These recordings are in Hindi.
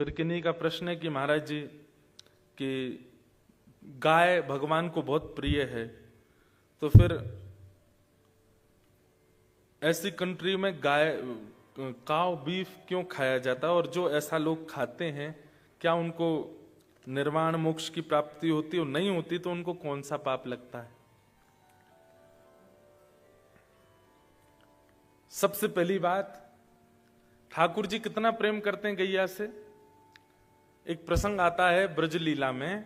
फिर किन्हीं का प्रश्न है कि महाराज जी कि गाय भगवान को बहुत प्रिय है, तो फिर ऐसी कंट्री में गाय काव बीफ क्यों खाया जाता है, और जो ऐसा लोग खाते हैं क्या उनको निर्वाण मोक्ष की प्राप्ति होती और नहीं होती तो उनको कौन सा पाप लगता है। सबसे पहली बात, ठाकुर जी कितना प्रेम करते हैं गैया से। एक प्रसंग आता है ब्रज लीला में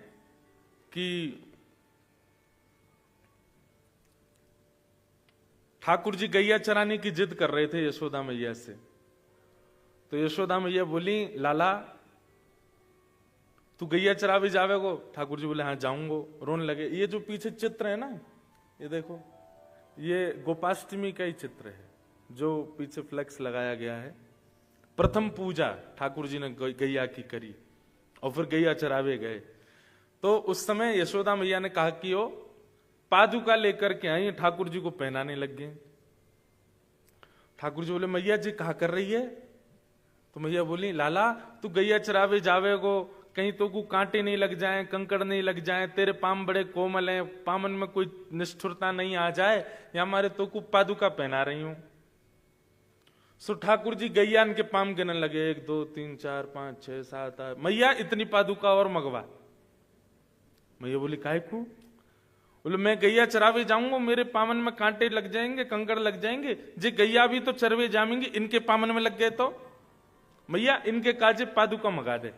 कि ठाकुर जी गैया चराने की जिद कर रहे थे यशोदा मैया से। तो यशोदा मैया बोली, लाला तू गैया चरावे जावे को। ठाकुर जी बोले, हाँ जाऊंगो। रोने लगे। ये जो पीछे चित्र है ना, ये देखो, ये गोपाष्टमी का ही चित्र है जो पीछे फ्लेक्स लगाया गया है। प्रथम पूजा ठाकुर जी ने गैया की करी और फिर गैया चरावे गए। तो उस समय यशोदा मैया ने कहा कि वो पादुका लेकर के आई, ठाकुर जी को पहनाने लग गए। ठाकुर जी बोले, मैया जी कहा कर रही है। तो मैया बोली, लाला तू गैया चरावे जावे को, कहीं तो को कांटे नहीं लग जाएं, कंकड़ नहीं लग जाएं, तेरे पाम बड़े कोमल हैं, पामन में कोई निष्ठुरता नहीं आ जाए, या हमारे तो को पादुका पहना रही हूं। सो ठाकुर जी गैया इनके पाम गिनने लगे, 1 2 3 4 5 6 7 8। मैया इतनी पादुका और मंगवा। मैया बोली, काहे को? बोले, मैं गैया चरावे जाऊंगा, मेरे पामन में कांटे लग जाएंगे, कंकड़ लग जाएंगे। जे गैया भी तो चरवे जामेंगे, इनके पामन में लग गए तो मैया इनके काजे पादुका मंगा दे।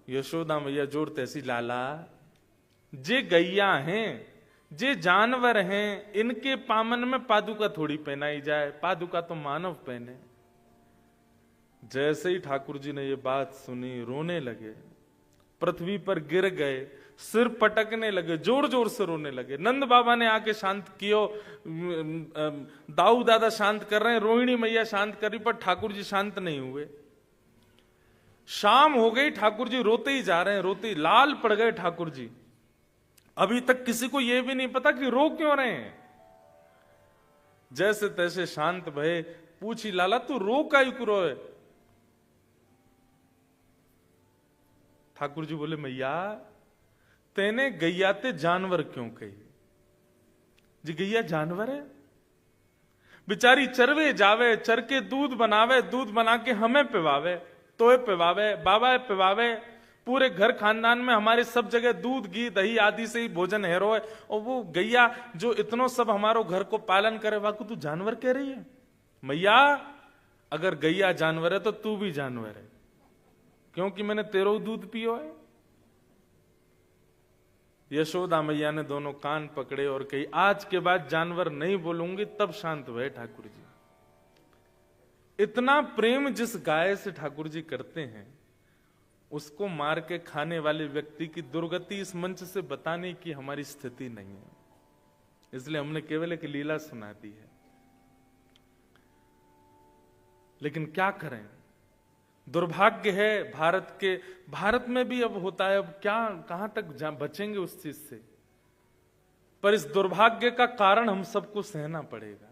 यशोदा मैया जोड़ते ऐसी, लाला जे गैया हैं, जे जानवर हैं, इनके पामन में पादुका थोड़ी पहनाई जाए, पादुका तो मानव पहने। जैसे ही ठाकुर जी ने ये बात सुनी, रोने लगे, पृथ्वी पर गिर गए, सिर पटकने लगे, जोर जोर से रोने लगे। नंद बाबा ने आके शांत कियो, दाऊ दादा शांत कर रहे हैं, रोहिणी मैया शांत करी, पर ठाकुर जी शांत नहीं हुए। शाम हो गई, ठाकुर जी रोते ही जा रहे हैं, रोते ही लाल पड़ गए ठाकुर जी। अभी तक किसी को यह भी नहीं पता कि रो क्यों रहे हैं। जैसे तैसे शांत भये, पूछी, लाला तू रो काहे को रोए? ठाकुर जी बोले, मैया तेने गैया ते जानवर क्यों कही? जी गैया जानवर है, बेचारी चरवे जावे, चर के दूध बनावे, दूध बना के हमें पिवावे, तोए पिवावे, बाबा पिवावे, पूरे घर खानदान में हमारे सब जगह दूध घी दही आदि से ही भोजन हेरो है। और वो गैया जो इतनो सब हमारो घर को पालन करे, वाकू तू जानवर कह रही है? मैया अगर गैया जानवर है तो तू भी जानवर है, क्योंकि मैंने तेरो दूध पियो है। यशोदा मैया ने दोनों कान पकड़े और कही, आज के बाद जानवर नहीं बोलूंगी। तब शांत हुए ठाकुर जी। इतना प्रेम जिस गाय से ठाकुर जी करते हैं, उसको मार के खाने वाले व्यक्ति की दुर्गति इस मंच से बताने की हमारी स्थिति नहीं है, इसलिए हमने केवल एक लीला सुना दी है। लेकिन क्या करें, दुर्भाग्य है भारत में भी अब होता है। अब क्या, कहां तक बचेंगे उस चीज से? पर इस दुर्भाग्य का कारण हम सबको सहना पड़ेगा।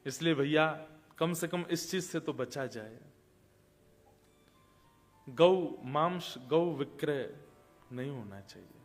इसलिए भैया कम से कम इस चीज से तो बचा जाए। गौ मांस, गौ विक्रय नहीं होना चाहिए।